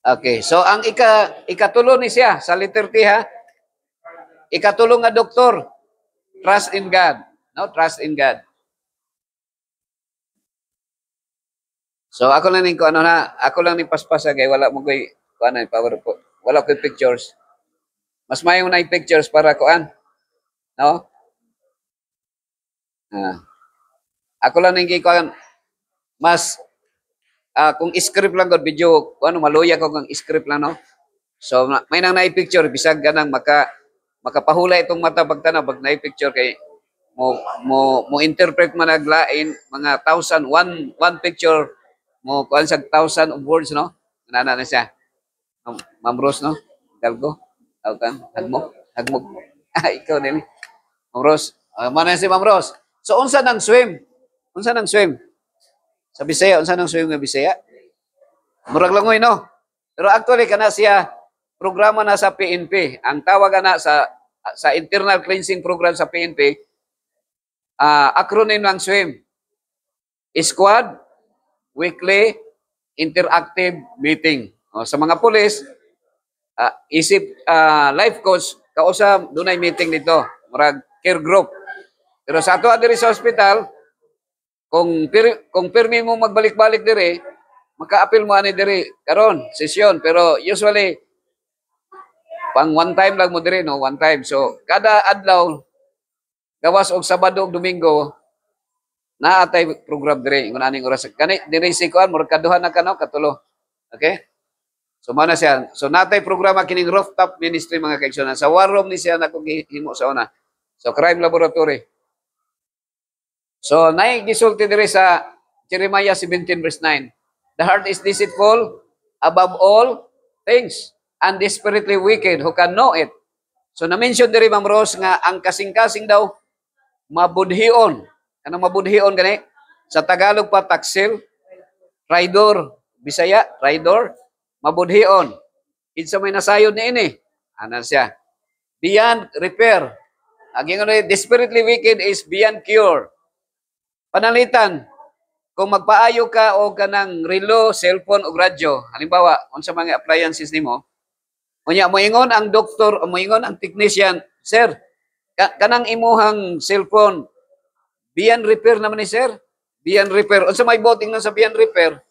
Okay, so ang ikatulo ni siya sa letter T ha. Ikatulo nga doktor, trust in God. No, trust in God. So ako lang ning ko ano na, ako lang ni paspasa kay wala mo koy kuan power po. Wala koy pictures. Mas mayo na pictures para kuan. No? Ako lang ning kuan mas kung script lang gud video ano maluya ko kung script lang no. So may nang na-picture bisag ganang makapahula itong mata pagtanaw pag na-picture kay mo interpret man naglain mga one picture mo kuan sa 1,000 of words no. Nana na siya. Ma'am Rose no. Dalgo. Tawtan hagmo. Ikaw din. Ma'am Rose. Mana si Ma'am Rose. So unsa nang swim? Unsa nang swim? Sa Bisaya, unsa nang swim nga Bisaya? Murag langoy no. Pero actually kana siya programa na sa PNP. Ang tawag na sa internal cleansing program sa PNP, acronym ng SWIM. Squad Weekly Interactive Meeting. Sa mga pulis, life coach, kausap, dunay meeting dito. Murag care group. Pero sa ato diri sa hospital, kung pirmi mo magbalik-balik diri, maka-appeal mo ani diri karon session, pero usually pang one time lang mo diri no, one time. So kada adlaw gawas og Sabado ug Domingo naatay program diri ingon aning oras kani diri si kuan murag kaduha na kanaw katulo. Okay? So mao na siya. So natay programa kining rooftop ministry mga kaigsunan. Sa war room ni siya nako gihimo sa una. So crime laboratory. So nay gisulti diri sa Jeremiah 17 verse 9. The heart is deceitful above all things and desperately wicked. Who can know it? So na-mention diri Ma'am Rose nga ang kasing-kasing daw mabudhion. Anong mabudhion gani? Sa Tagalog pa taksil, traidor, Bisaya, traidor, mabudhion. Kinsa may nasayod ni ini? Ana siya. Beyond repair. Ang ingon desperately wicked is beyond cure. Panalitan, kung magpaayo ka o kanang relo, cellphone o radyo, halimbawa, unsa mga appliances nimo, unya moingon ang doktor o moingon ang technician, sir, kanang imuhang cellphone, beyond repair naman ni sir. Beyond repair. Unsa may boting na sa beyond repair?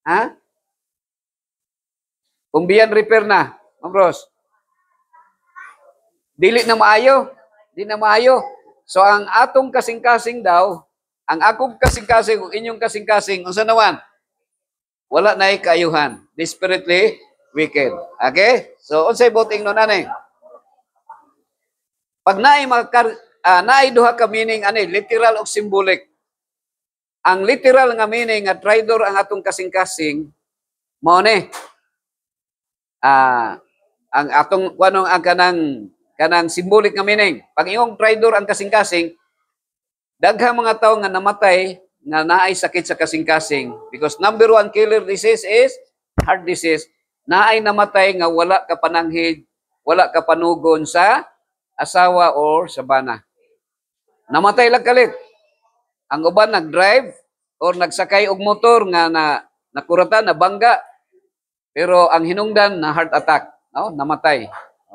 Ha? Kung beyond repair na, Ma'am Rose, dili na maayo. Di na maayo. So ang atong kasing-kasing daw, ang akong kasing-kasing, kung inyong kasing-kasing, unsa naman? Wala na kaayuhan. Desperately wicked. Okay? So, unsay boting nun ani? Pag naay duha ka meaning ani, literal o symbolic. Ang literal nga meaning nga traidor ang atong kasing-kasing, mao ni. Ang atong kuanong ang kanang symbolic nga meaning. Pag ingong traidor ang kasing-kasing, daghang mga tao nga namatay nga naay sakit sa kasing-kasing because number one killer disease is heart disease. Naay namatay nga wala ka pananghid, wala ka panugon sa asawa or sa bana. Namatay lang kalit. Ang uban nag-drive or nagsakay og motor nga nakuratan, nabangga, pero ang hinungdan na heart attack, no? Namatay.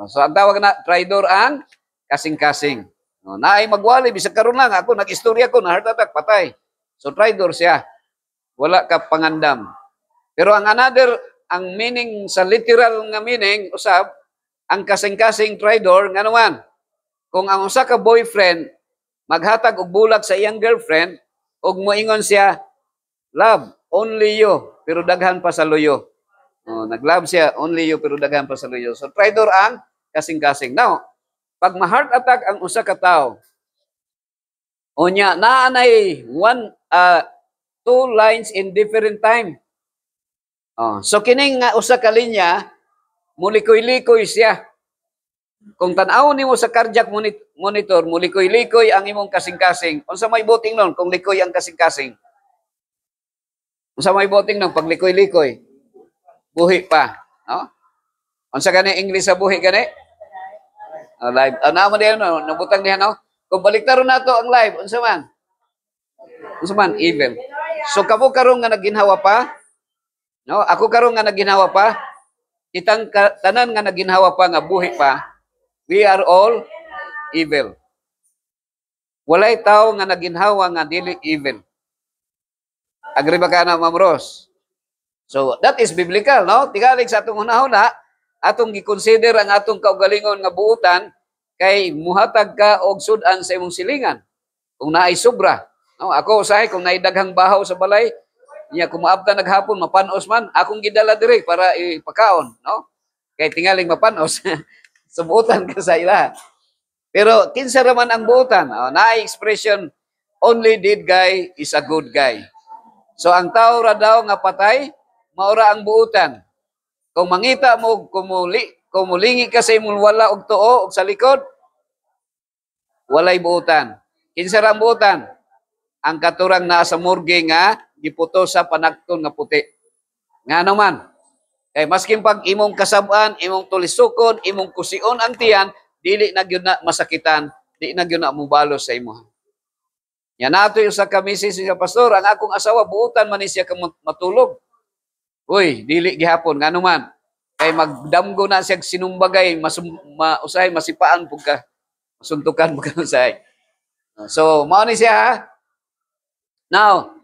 So ang tawag na traidor ang kasing-kasing. No, naay magwali bisag karon lang ako nag-istorya ko na heart attack patay. So traidor siya. Wala ka pangandam. Pero ang meaning sa literal nga meaning usab ang kasing-kasing traidor nga naman. Kung ang usa ka boyfriend maghatag og bulag sa iyang girlfriend ug moingon siya, "Love, only you," pero daghan pa sa luyo. Nag-love siya, "Only you," pero daghan pa sa luyo. So traidor ang kasing-kasing. Now, pag ma-heart attack ang usa ka tawo, unya naanay two lines in different time. So kining nga usa ka linya, mulikoy-likoy siya. Kung tan-aw nimo sa cardiac monitor, mulikoy-likoy ang imong kasing-kasing. Unsa may boting nun kung likoy ang kasing-kasing? Unsa may boting nun pag likoy-likoy? Buhi pa, no? Unsa gani English sa buhi gani? Live. Naman diyan no, nabutang diyan no. Kung baliktaron nato ang live, unsa man? Unsa man evil. So kamo karon nga nagginhawa pa No, ako karon nga naginhawa pa, tanan nga naginhawa pa nga buhi pa, we are all evil. Walay tao nga naginhawa nga dili evil. Agree ba ka na, Ma'am Ros? So, that is biblical, no? Tigalig sa atong hunahuna, atong gi-consider ang atong kaugalingon nga buutan kay muhatag ka og sudan sa imong silingan. Kung naay sobra. No, ako usahay kung naay daghang bahaw sa balay, niya kumaabta naghapon mapanos man, akong gidala diri para ipakaon, no? Kay tingaling mapanos. Subutan ka sa ila. Pero kinsa raman ang buutan? Naay expression, only dead guy is a good guy. So ang tao ra daw nga patay, maura ang buutan. Kung mangita mo, kumulingi ka sa imong wala og tuo og sa likod, walay buutan. Kinsa ra ang buutan? Ang katurang naa sa morgue nga giputo sa panagton nga puti. Nga naman, kay maskin pag imong kasab-an, imong tulisukon, imong kusion ang tiyan, dili na gyud na masakitan, di na gyud na mubalos sa imo. Yan nato yung sa kamisis sa pastor, ang akong asawa buutan man ni siya ka matulog. Uy, dili gihapon ngano man. Kay magdamgo na siya sinumbagay, usahay masipaan pug ka, masuntukan pug ka usahay. So, mao ni siya ha. Now,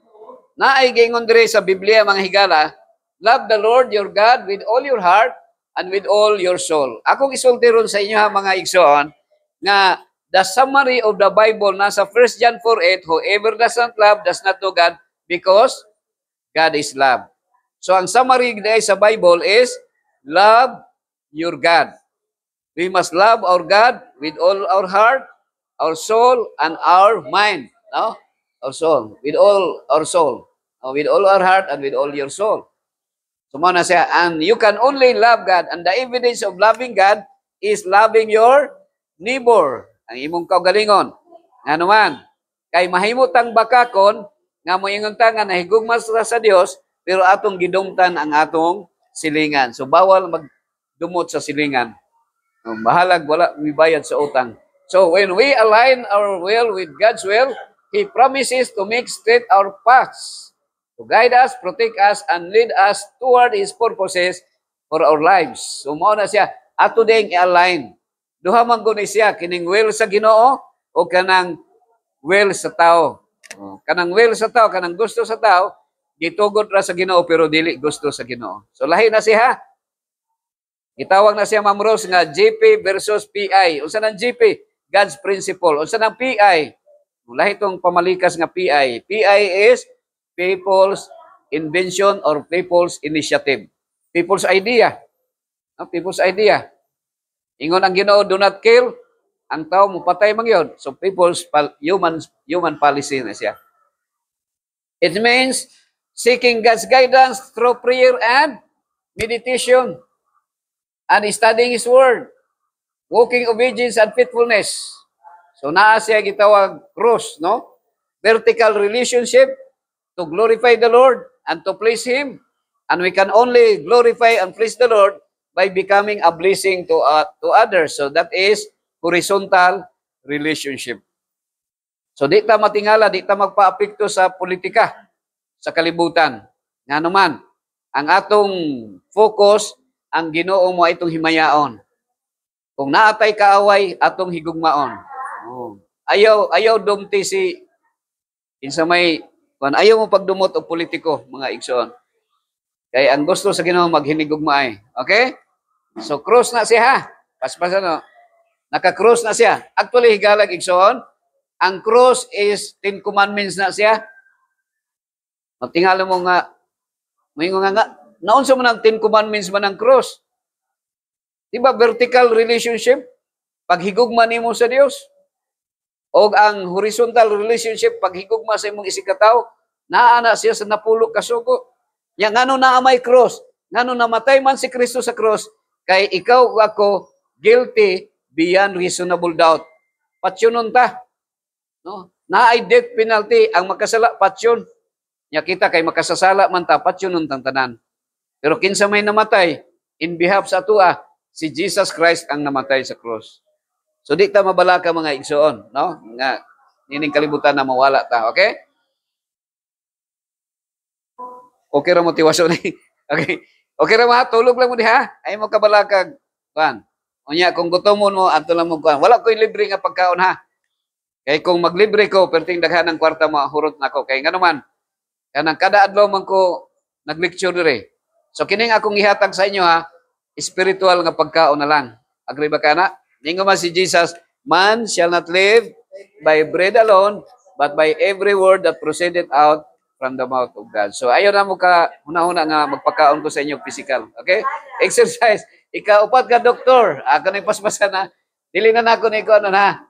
naay gingon diri sa Biblia mga higala, love the Lord your God with all your heart and with all your soul. Akong isulti ron sa inyo ha mga igsoon nga the summary of the Bible nasa 1 John 4:8, whoever does not love does not know God because God is love. So ang summary day sa Bible is love your God. We must love our God with all our heart, our soul, and our mind. No? Our soul. With all our soul. With all our heart and with all your soul. So muna siya, and you can only love God. And the evidence of loving God is loving your neighbor. Ang imong kaugalingon. Ano man? Kay mahimutang bakakon, nga mo ingon ta nga nahigugma sa Dios, pero atong gidumtan ang atong silingan. So bawal magdumot sa silingan. Bahalag wala mibayad sa utang. So when we align our will with God's will, He promises to make straight our paths, to guide us, protect us, and lead us toward His purposes for our lives. So mao na siya, ato ding i-align. Duha man guni siya, kining will sa Ginoo o kanang will sa tao. Kanang will sa tao, kanang gusto sa tao, gitugot ra sa Ginoo pero dili gusto sa Ginoo. So lahi na siya. Gitawag na siya Ma'am Rose nga GP versus PI. Unsa nang GP? God's principle. Unsa nang PI? Lahi tong pamalikas nga PI. PI is people's invention or people's initiative. People's idea. People's idea. Ingon ang Ginoo, do not kill. Ang tao mo patay man yun. So people's human policy na siya. It means seeking God's guidance through prayer and meditation and studying His Word, walking obedience and faithfulness. So naa siya gitawag cross, no? Vertical relationship to glorify the Lord and to please Him. And we can only glorify and please the Lord by becoming a blessing to others. So that is horizontal relationship. So di ta matingala, di ta magpaapekto sa politika, sa kalibutan. Nga naman, ang atong focus, ang Ginoo mo itong himayaon. Kung naatay kaaway, atong higugmaon. Ayaw dumti si insa may ayaw mo pagdumot og politiko, mga igsoon. Kaya ang gusto sa Ginoo maghinigugmaay. Okay? So cross na siya ha. Paspas ano? Naka-cross na siya. Actually higalag igsoon, ang cross is 10 commandments na siya. Tingala mo nga, mayingon nga, naunsa man ang 10 commandments man ang cross? Diba vertical relationship? Paghigugma nimo sa Dios. O ang horizontal relationship, paghigugma sa imong isikataw, naana siya sa napulo kasugo. Yang ngano na may cross, ngano namatay man si Kristo sa cross, kay ikaw o ako guilty beyond reasonable doubt. Patsyonon ta. No? Naay death penalty ang makasala, patsyon. Nya kita kay makasasala man ta, patsyonon tang tanan. Pero kinsa may namatay in behalf sa atua, si Jesus Christ ang namatay sa cross. So di ta mabalaka mga igsoon, no? Nga nining kalibutan na mawala ta, okay? Okay ra motivasyon ni. Okay. Okay ra mga tulog lang mo diha. Ay mo kabalakag kuan. Unya kung gutom mo adto lang mo kuan. Wala ko'y libre nga pagkaon ha. Kay kung maglibre ko perting daghan ng kwarta mo hurot nako. Kay ngano man kanang kada adlaw man ko nag-lecture dire. So kining akong ihatag sa inyo ha, spiritual nga pagkaon na lang. Agree ba kana? Ningo man si Jesus, man shall not live by bread alone, but by every word that proceeded out from the mouth of God. So ayon na mo ka hunahuna nga magpakaon ko sa inyo physical. Okay? Exercise. Ika-upat ka doktor. Ako ni paspasan na. Dili na nako ni ko ano na.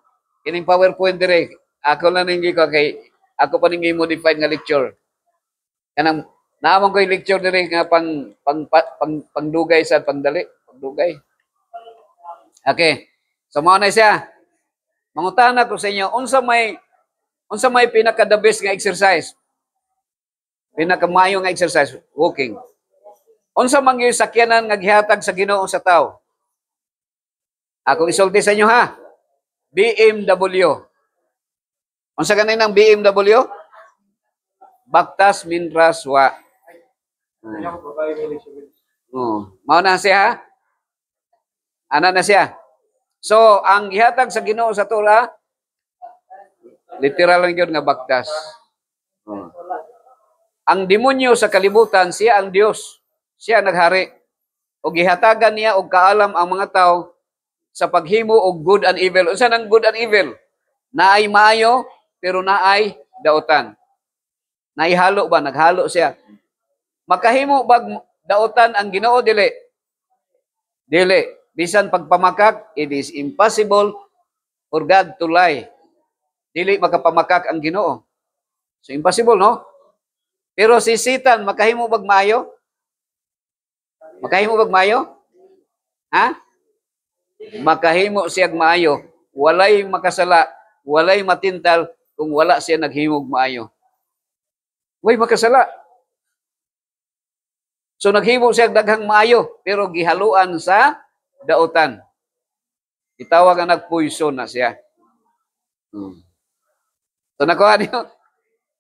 Kining PowerPoint dire. Ako lang ning ko kay ako pa ning modified nga lecture. Kanang naamon ko yung lecture dire nga pangdugay sa pangdali, pangdugay. Okay. So mao na siya. Mangutana ko sa inyo unsa may pinaka the best nga exercise? Pinakamayo nga exercise, walking. Unsa man gyud sakyanan nga gihatag sa Ginoo sa tao? Ako isulti sa inyo ha. BMW. Unsa ganay ng BMW? Baktas Mintras wa. Mao na siya ha. Ana na siya. So, ang gihatag sa Ginoo sa Torah literal lang gyud nga baktas. Ang demonyo sa kalibutan, siya ang Dios. Siya naghari. O gihatagan niya og kaalam ang mga tao sa paghimo og good and evil. Unsa nang good and evil? Naay maayo pero naay daotan. Naihalo ba? Naghalo siya. Makahimo bag daotan ang Ginoo dili? Dili. Bisan pagpamakak, it is impossible for God to lie. Dili makapamakak ang Ginoo. So impossible, no? Pero si Satan, makahimo bag maayo? Makahimo bag maayo? Ha? Makahimo siya maayo. Walay makasala, walay matintal kung wala siya naghimog maayo. Way makasala. So naghimo siya daghang maayo, pero gihaluan sa daotan. Itawag ang nagpoison na siya. So nakuha niyo.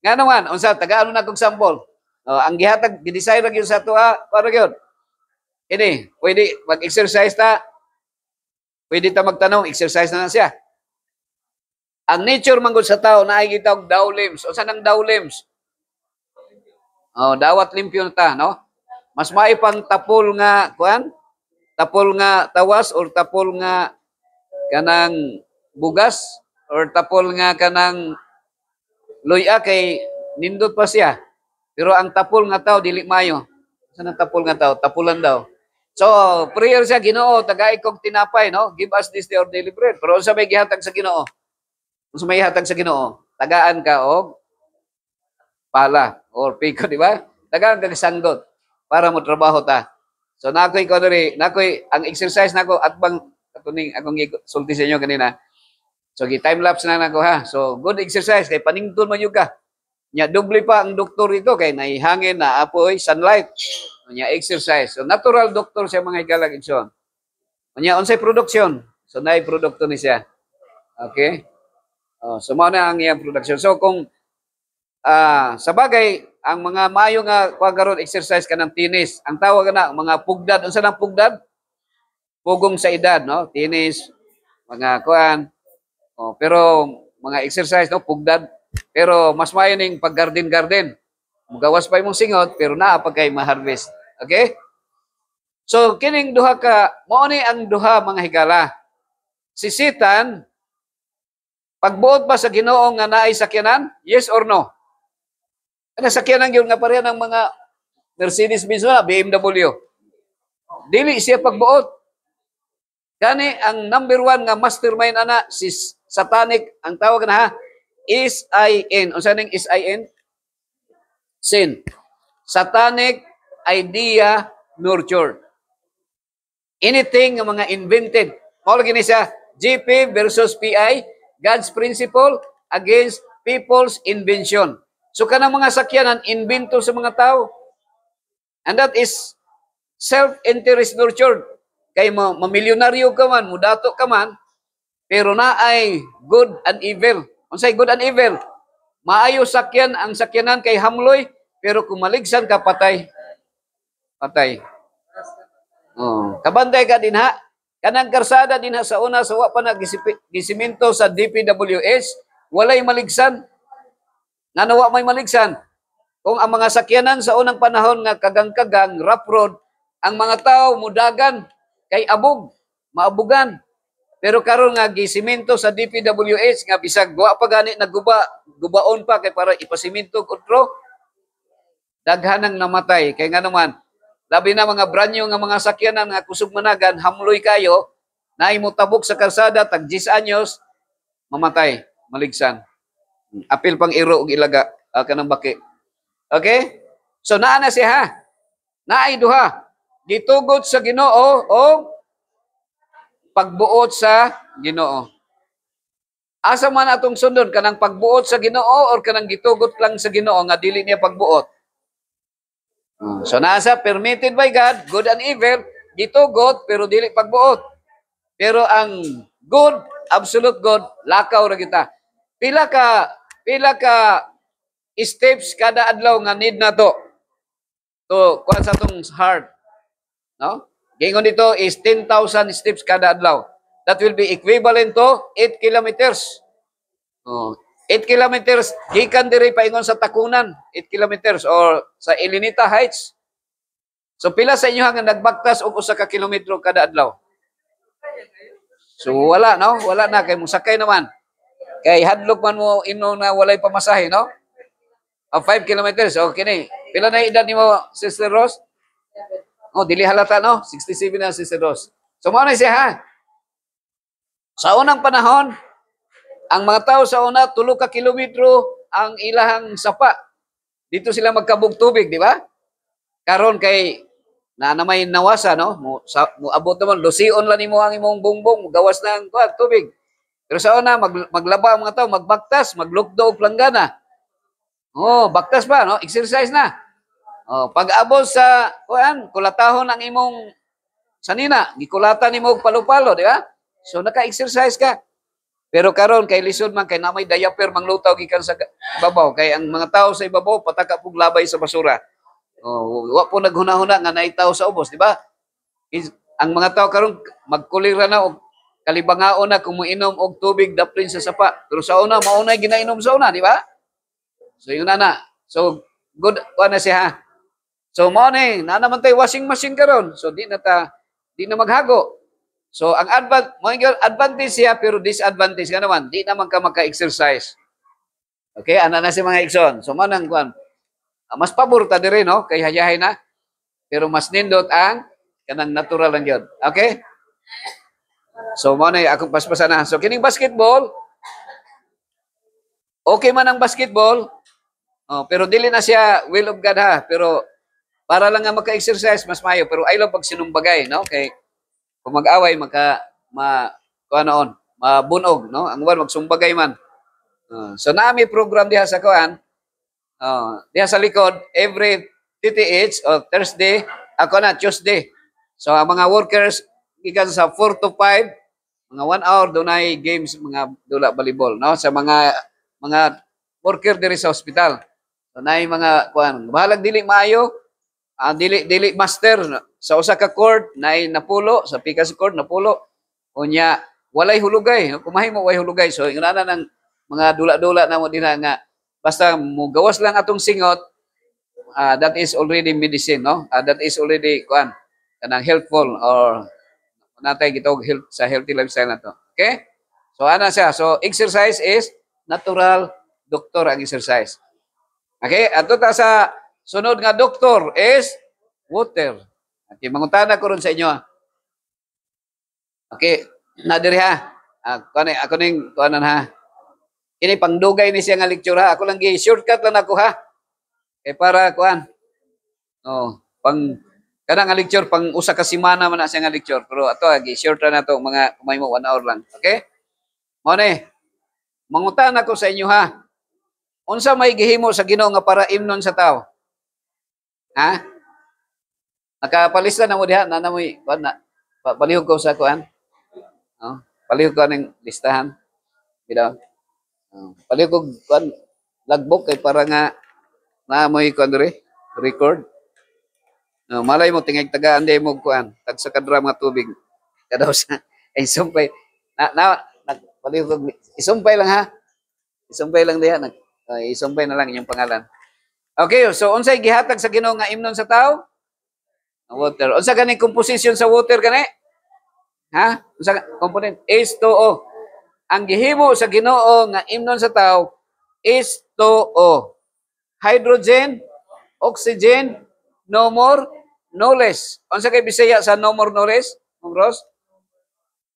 Nga naman, unsa tagaan na kog sample. Ang gihatag gi-design ra gyud sa tuwa, para gyud. Ini, pwede mag-exercise ta. Pwede ta magtanong, exercise na siya. Ang nature man gud sa tao naay gitawag dow limbs. Unsa nang dow limbs? Dawat limpyo ta, no? Mas maipang tapol nga kuan? Tapol nga tawas or tapol nga kanang bugas or tapol nga kanang luya kay nindot pa siya. Pero ang tapol nga tao dili mayo. Saan ang tapol nga tao? Tapulan daw. So, prayer siya, Ginoo, tagay kog tinapay, no? Give us this day our daily bread. Pero unsa may gihatag sa Ginoo? Unsa may gihatag sa Ginoo? Tagaan ka og pala or piko, di ba? Tagaan ka sanggot para mo trabaho ta. So nakoy ko diri, nakoy ang exercise nako at bang katuning akong sulti sa inyo kanina. So, time lapse na nako ha. So, good exercise. Kay panington man yung ka. Nya, doble pa ang doktor ito. Kay naihangin na apoy, sunlight. Nya, exercise. So, natural doktor siya mga hikalag igsoon. Nya, unsay production. So, naay produkto ni siya. Okay? So, mao na ang iyang production. So, kung sa bagay, ang mga maayo nga karon exercise kanang tennis. Ang tawag na, mga pugdad. Unsa nang pugdad? Pugong sa edad, no? Tennis, mga kuan. Pero mga exercise no pugdad pero mas maayo ning pag garden mugawas pa imong singot pero naa pa kay ma-harvest. Okay? So kining duha ka mao ni ang duha mga higala. Si Satan pagbuot ba sa Ginoo nga naay sakyanan? Yes or no? Ana sakyanan gyud nga pareha ng mga Mercedes-Benz na BMW. Dili siya pagbuot. Kani ang number 1 nga mastermind ana si Satanic, ang tawag na ha, S-I-N. Unsa ning S-I-N? Sin. Satanic idea nurture. Anything nga mga invented. Mao lagi ni siya, GP versus PI, God's principle against people's invention. So kanang mga sakyanan, invento sa mga tao. And that is self-interest nurtured. Kay mamilyonaryo ka man, mudato ka man, pero na ay good and evil. Unsay good and evil? Maayo sakyan ang sakyanan kay hamloy, pero kung maligsan ka patay. Patay. Oh, kabantay ka din ha. Kanang karsada din ha sa una sa wa pa na gisiminto sa DPWH, walay maligsan. Nga nawa may maligsan. Kung ang mga sakyanan sa unang panahon nga kagang-kagang, rough road, ang mga tao mudagan kay abog, maabugan. Pero karon nga gisimento sa DPWH nga bisag wa pa gani gubaon pa kay para ipasiminto kontro, daghanang namatay. Kay nga naman, labi na mga branyo nga mga sakyanan nga kusog managan, hamloy kayo, na imutabok sa kalsada, tag 10 anyos, mamatay, maligsan. Apil pang iro og ilaga, kanang baki. Okay? So naa na siya ha. Naay duha. Gitugod sa Ginoo o pagbuot sa Ginoo. Asa man atong sundon kanang pagbuot sa Ginoo or kanang gitugot lang sa Ginoo nga dili niya pagbuot. So nasa permitted by God, good and evil, gitugot pero dili pagbuot. Pero ang good, absolute good, lakaw ra kita. Pila ka steps kada adlaw nga need na to kuan sa atong heart, no? Gingon dito is 10,000 steps kada adlaw. That will be equivalent to 8 kilometers. 8 kilometers gikan diri paingon sa Takunan, 8 kilometers or sa Elinita Heights. So pila sa inyo nga nagbaktas og usa ka kilometro kada adlaw? So wala, no? Wala na kay musakay naman. Kay hadlok man mo ino na walay pamasahe, no? 5 kilometers. Okay ni. Pila na edad nimo, Sister Rose? Oh, dili halata, no? 67 na, Sister Rose. So mao na siya ha. Sa unang panahon, ang mga tao sa una 3 ka kilometro ang ilahang sapa. Dito sila magkabog tubig, di ba? Karon kay na may nawasa, no? Abot naman lusion lang nimo ang imong bungbong, gawas na ang tubig. Pero sa una maglaba ang mga tao, magbaktas, maglukdo og planggana. Oh, baktas pa, no? Exercise na. Oh, pag-abot sa kulatahon ang imong sanina, gikulatan nimo og palo-palo, di ba? So naka-exercise ka. Pero karon kay lisod man kay namay diaper manglutaw gikan sa babaw kay ang mga tao sa ibabaw pataka pug labay sa basura. Oh, wa po naghuna-huna nga naitaw sa ubos, di ba? Ang mga tao karon magkulira na og kalibangaon na kung moinom og tubig daplin sa sapa. Pero sa una maunay ginainom sa una, di ba? So yun na. So good na siya. So mo ni na naman tay washing machine karon. So di na maghago. So ang advantage siya pero disadvantage ka naman. Di naman ka maka-exercise. Okay, ana na si mga igsoon. So manang kuan. Mas pabor ta diri no kay hayahay na. Pero mas nindot ang kanang natural lang yun. Okay? So mo na akong paspasan na. So kining basketball, okay man ang basketball. Oh, pero dili na siya will of God ha. Pero para lang nga maka-exercise mas mayo. Pero I love pag sinumbagay, no? Kay kung mag-away mabunog, no? Ang uban magsumbagay man. So naami program diha sa kuan. Diha sa likod every TTH o Thursday, Tuesday. So ang mga workers gikan sa 4 to 5, mga 1 hour dunay games mga dula volleyball, no? Sa mga worker diri sa ospital. So naay mga kuan, bahalag dili maayo, dili master sa usa ka court naay napulo, sa pikas court napulo. Unya walay hulugay, kumahimo way hulugay. So ingana nang mga dula-dula na mo dinha nga basta mo gawas lang atong singot, that is already medicine, no? That is already kuan kanang helpful or natay gitawag health sa healthy lifestyle na to. Okay? So ana siya. So exercise is natural doktor ang exercise. Okay? Ato ta sa sunod nga doktor is water. Okay, mangutana ko ron sa inyo. Okay, na diri ha. Ako ning kuanan ha. Kini pangdugay ni siya nga lecture ha. Ako lang gi-shortcut lang ako ha. Kay para kuan. Kanang nga lecture pang usa ka semana man na siya nga lecture. Pero ato gi-short na nato mga kumay mo 1 hour lang. Okay? Mo ni. Mangutana ko sa inyo ha. Unsa may gihimo sa Ginoo nga para imnon sa tao? Ha? Nakapalista na mo diha na namoy kuan na. Palihog ko sa kuan. Palihog ko ning listahan. Bitaw. Palihog ko kuan logbook kay para nga na moy kuan diri record. No, malay mo tingay tagaan di mo kuan, tag sa kadra mga tubig. Kadaw sa ay sumpay. Nagpalihog isumpay lang ha. Isumpay lang diha isumpay na lang inyong pangalan. Okay, so unsay gihatag sa Ginoo nga imnon sa tao? Water. Unsa gani composition sa water gani? Ha? Unsa component? H2O. Ang gihimo sa Ginoo nga imnon sa tao is 2O. Hydrogen, oxygen, no more, no less. Unsa kay Bisaya sa no more, no less? Mong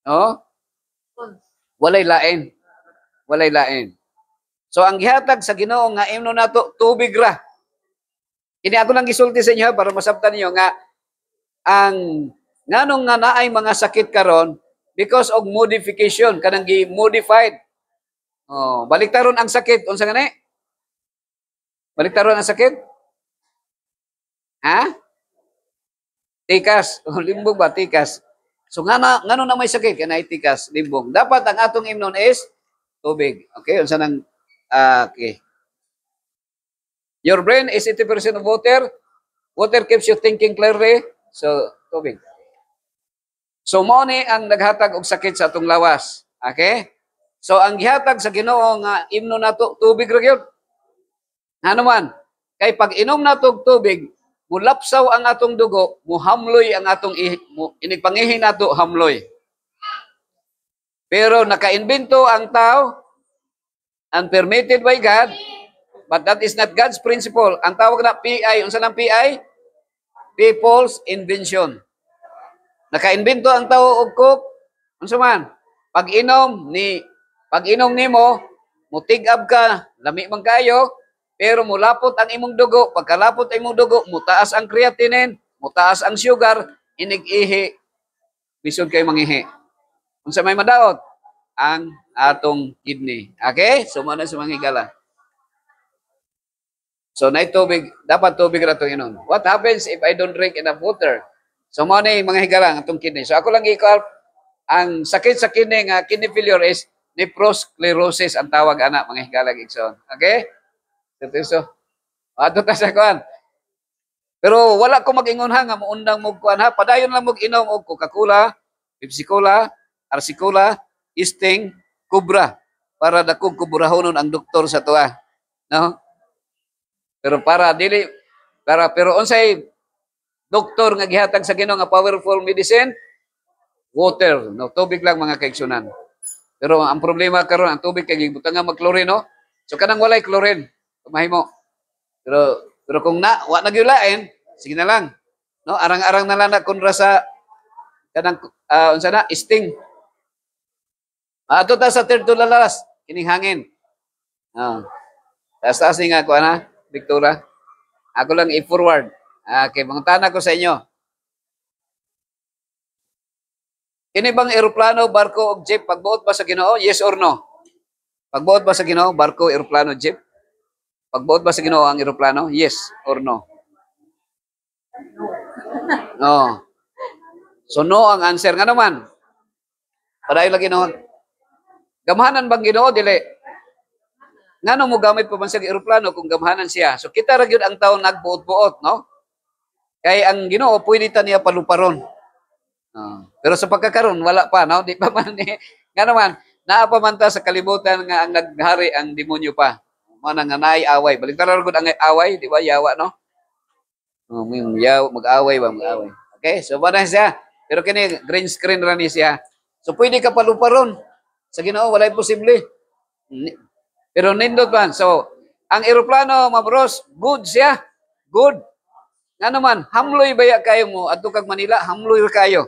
no? Walay lain. Walay lain. So ang gihatag sa Ginoo nga imnon nato tubig ra. Kini ako nang gisulti sa inyo para masabtan niyo nga ang nganong nga naay mga sakit karon because of modification kanang gi-modified. Oh, baliktaron ang sakit unsa gani? Baliktaron ang sakit? Ha? Tikas, o limbong ba tikas? So ngano na may sakit kanay tikas, limbong. Dapat ang atong imnon is tubig. Okay, unsa nang okay. Your brain is 80% of water. Water keeps you thinking clearly. So, tubig. So, mo ni ang naghatag og sakit sa atong lawas. Okay? So, ang gihatag sa Ginoo nga imno nato tubig ra gyud. Ano man? Kay pag inom nato og tubig, mulapsaw ang atong dugo, muhamloy ang atong inigpangihi nato hamloy. Pero naka-invento ang tao, unpermitted by God, but that is not God's principle. Ang tawag na PI, unsa nang PI? People's invention. Naka-invento ang tao og cook, unsa man? Pag-inom nimo, mutig-ab ka, lami man kayo, pero mulapot ang imong dugo. Pagkalapot ang imong dugo, mutaas ang creatinine, mutaas ang sugar, inig-ihi, bisod kay mangihi. Unsa may madaot? Ang atong kidney. Okay? So, muna sa mga higala. So, na tubig, dapat tubig ra itong inon. What happens if I don't drink enough water? So, mo na mga higala ang atong kidney. So, ako lang i-call, ang sakit sa kidney nga kidney failure is nephrosclerosis ang tawag anak mga higala gigsoon. Okay? So, ato ta sa kuan. Pero wala ko mag-ingon ha nga muundang mo kuan ha. Padayon lang mag-inom og Coca-Cola, Pepsi-Cola, Arsi-Cola, Sting, Cobra para dakog kubrahonon ang doktor sa tuwa. No? Pero pero unsay doktor nga gihatag sa Ginoo nga powerful medicine? Water, no, tubig lang mga kaigsunan. Pero ang problema karon ang tubig kay gibutang nga mag-chlorine, no? So kanang walay chlorine, mahimo. Pero kung wa na gyulain, sige na lang. No, arang-arang na lang na kunra sa kanang unsa na Sting. Ato ta sa third to last, kining hangin. Taas nga ko ana, Victoria. Ako lang i-forward. Okay, mangutana ko sa inyo. Kini bang eroplano, barko o jeep pagbuot ba sa Ginoo? Yes or no? Pagbuot ba sa Ginoo, barko, eroplano, jeep? Pagbuot ba sa Ginoo ang eroplano? Yes or no? No. So no ang answer nga naman. Padayon lagi no. Gamhanan bang Ginoo dili? Ngano mo gamit pa man sa eroplano kung gamhanan siya? So kita ra gyud ang tawo nagbuot-buot, no? Kay ang Ginoo pwede ta niya paluparon. Pero sa pagkakaroon wala pa, no? Di pa man ni nga naman naa pa man ta sa kalibutan nga ang naghari ang demonyo pa. Mo nang naay away. Balik ra gud ang away, di ba? Yawa, no? Mag-away. Okay? So ba siya? Pero kini green screen ra ni siya. So pwede ka paluparon. Sa Ginoo walay posible. Pero nindot man. So, ang eroplano, mabros, good siya. Good. Nga naman, hamloy baya kayo mo. Adto kag Manila, hamloy kayo.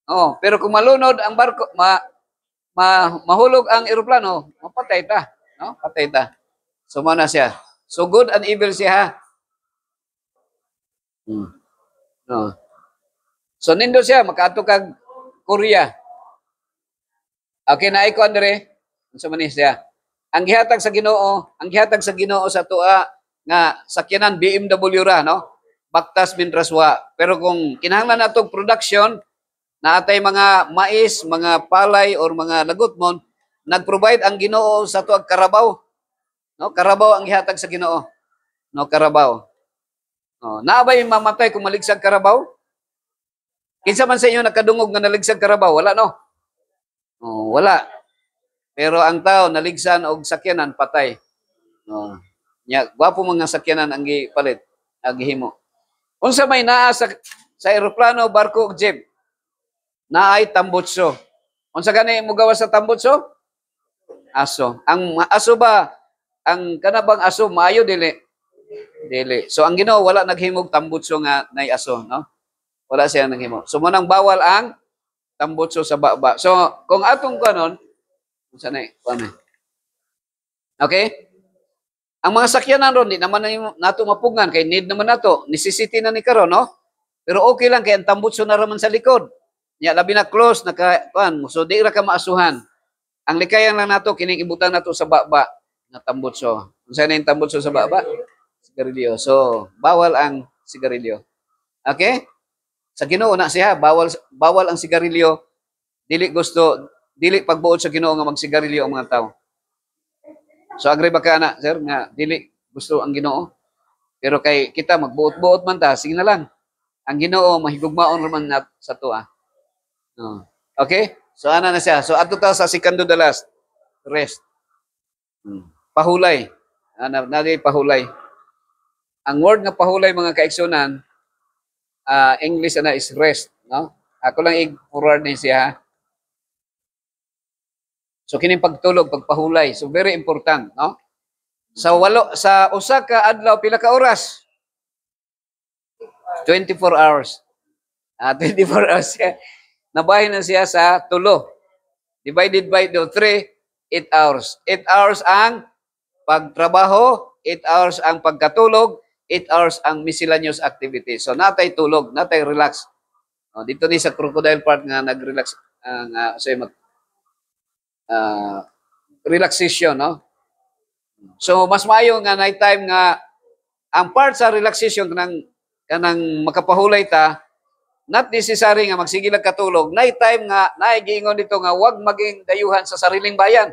Oh, pero kung malunod ang barko, mahulog ang eroplano, mapatay ta. No? Patay ta. So, mana siya. So, good and evil siya. No. So, nindot siya, makaadto kag Korea. Okay, na iko Andre. Unsa man siya? Ang gihatag sa Ginoo sa tua nga sakyanan BMW ra, no? Baktas minraswa. Pero kung kinahanglan natong production na atay mga mais, mga palay or mga lagutmon, nag-provide ang Ginoo sa tuag karabaw. No, karabaw ang gihatag sa Ginoo. No, karabaw. Naabay mamatay kung maligsag karabaw? Kinsa man sa inyo nakadungog nga naligsag karabaw? Wala, no? Wala. Pero ang tao, naligsan og sakyanan, patay. Gwapo mga sakyanan ang gipalit, ang gihimo. Unsa may naa sa eroplano, barko, ug jeep? Naay tambutso. Unsa gani mo gawas sa tambutso? Aso. Ang aso ba, ang kanabang aso, maayo dili? Dili. So ang Ginoo wala naghimog tambutso nga nay aso, no? Wala siya naghimo. So munang bawal ang tambutso sa baba. So kung atong kanon, unsa na okay? Ang mga sakyanan ron, di naman nato mapungan, kay need naman nato. Necessity na ni karon, no? Pero okay lang, kay ang tambutso na raman sa likod. Labi na close, so di ra ka maasuhan. Ang likayan lang nato, kining ibutan nato sa baba na tambutso. Kung saan na yung tambutso sa baba? Sigarilyo. So, bawal ang sigarilyo. Okay? Sa Ginoo na siya, bawal ang sigarilyo. Dili pagbuod sa Ginoo nga magsigarilyo ang mga tao. So agree ba ka na, sir, nga dili gusto ang Ginoo? Pero kay kita magbuot-buot man ta, sige na lang. Ang Ginoo mahigugmaon raman nat sa tuwa. Okay? So ana na siya. So adto ta sa second to the last. Rest. Pahulay. Nadi pahulay. Ang word nga pahulay mga kaigsunan, English na is rest, no? Ako lang i-forward ni siya. So kining pagtulog, pagpahulay, so very important, no? Sa usa ka adlaw pila ka oras? 24 hours. 24 hours siya. Nabahin na siya sa tulo. Divided by 3, 8 hours. 8 hours ang pagtrabaho, 8 hours ang pagkatulog, 8 hours ang miscellaneous activity. So natay tulog, natay relax. Dito ni sa Crocodile Park nga nag-relax relaxation, no? So mas maayo nga night time nga ang part sa relaxation kanang makapahulay ta, not necessary nga magsige lang katulog. Night time nga naigiingon dito nga wag maging dayuhan sa sariling bayan.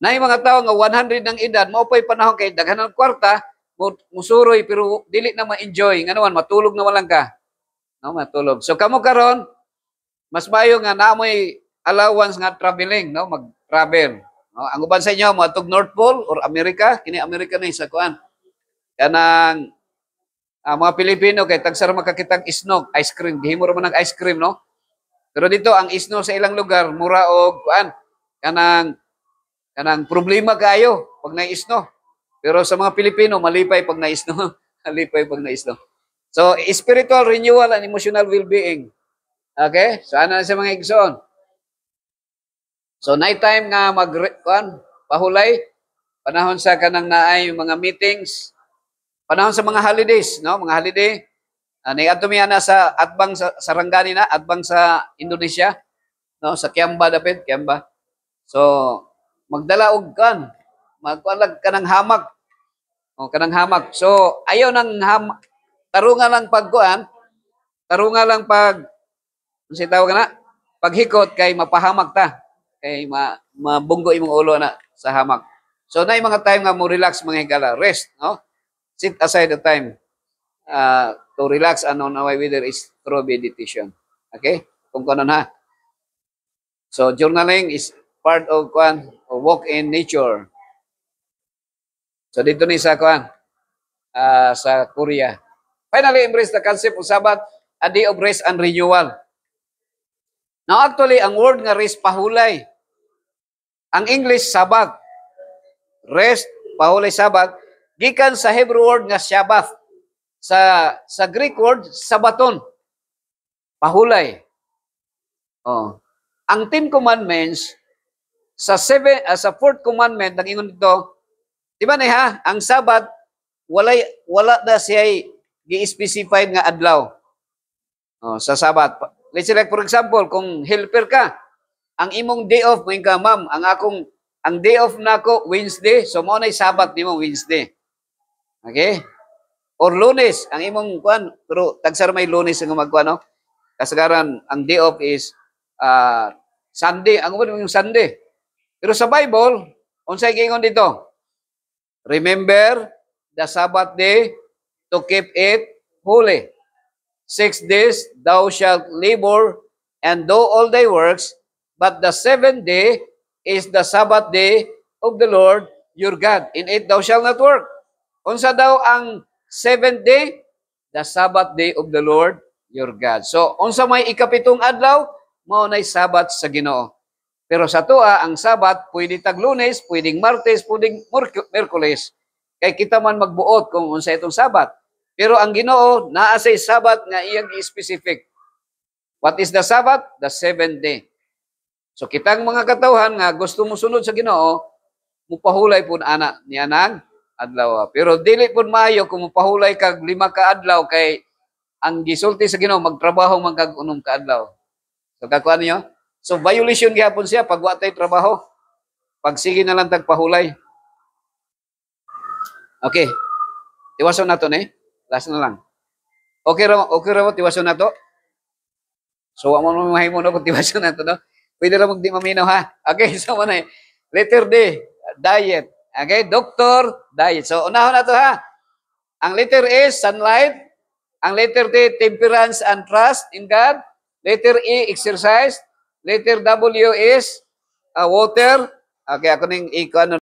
Nay mga tao nga 100 ng edad, mao pay panahon kay daghan ng kwarta, musuroy pero dili na ma-enjoy. Nganoan matulog na walang ka. No, matulog. So kamo karon mas maayo nga naamoy allowance nga traveling, no, mag-travel. No, ang uban sa inyo mo atog North Pole or America, kini America na sa kuan. Kanang mga Pilipino kay tagsara makakitang isnog, ice cream, gihimo ra man ng ice cream, no? Pero dito ang isno sa ilang lugar mura og kuan kanang problema kayo pag naisno. Pero sa mga Pilipino malipay pag naisno, malipay pag naisno. So spiritual renewal and emotional well-being. Okay? So ano na sa mga igsoon? So nighttime nga pahulay, panahon sa kanang naay mga meetings, panahon sa mga holidays, no? Mga holiday. Niadto mi ana sa atbang sa Sarangani na, atbang sa Indonesia, no? Sa Kiamba dapit, Kiamba. So magdala og magkualag kanang hamak. Kanang hamak. So ayaw nang tarunga lang tarunga lang si tawag na, paghikot kay mapahamak ta. Kay mabunggo imong ulo na sa hamak. So na mga time nga mo relax mga higala, rest, no? Sit aside the time to relax and on our whether is through meditation. Okay? Kung kanon ha. So journaling is part of walk in nature. So dito ni sa sa Korea. Finally, embrace the concept of Sabbath, a day of rest and renewal. Now actually, ang word nga rest pahulay. Ang English, Sabbath. Rest, pahulay, Sabbath. Gikan sa Hebrew word nga Shabbath. Sa Greek word, Sabaton. Pahulay. Ang 10 commandments, sa 4th commandment, nag-ingon dito, di ba ha? Ang Sabbath, wala na siya gi-specified nga adlaw. Sa Sabbath. Let's say like for example, kung helper ka, ang imong day off, mga ka, ma'am, ang day off nako Wednesday, so mo na Sabbath nimo Wednesday. Okay? Or Lunes, ang imong pero tagsar may Lunes nga no? Kasagaran ang day off is Sunday, ang yung Sunday. Pero sa Bible, unsay gingon dito? Remember the Sabbath day to keep it holy. 6 days thou shalt labor and do all thy works, but the seventh day is the Sabbath day of the Lord your God. In it thou shalt not work. Unsa daw ang seventh day? The Sabbath day of the Lord your God. So, unsa may ikapitong adlaw, mao nay Sabbath sa Ginoo. Pero sa tua, ang Sabbath, pwede tag Lunes, pwedeng Martes, pwedeng Miyerkules. Kay kita man magbuot kung unsa itong Sabbath. Pero ang Ginoo, naa say Sabbath nga iyang i-specific. What is the Sabbath? The seventh day. So kitang mga katawhan nga gusto mo sunod sa Ginoo, mupahulay pud ana niya nang adlaw. Pero dili pud maayo kung mupahulay kag 5 ka adlaw kay ang gisulti sa Ginoo magtrabaho man kag 6 ka adlaw. So kakuan niyo? So violation gyapon siya pag wa tay trabaho. Pag sige na lang tagpahulay. Okay. Tiwason nato ni. Last na lang. Okay ra mo tiwason nato. So amo mo mahimo no kung tiwason nato no. Pwede ra magdi maminaw ha. Okay, so mo na. Letter D, diet. Okay, doctor, diet. So unahon nato ha. Ang letter S, sunlight. Ang letter D, temperance and trust in God. Letter E, exercise. Letter W is water. Okay, ako ning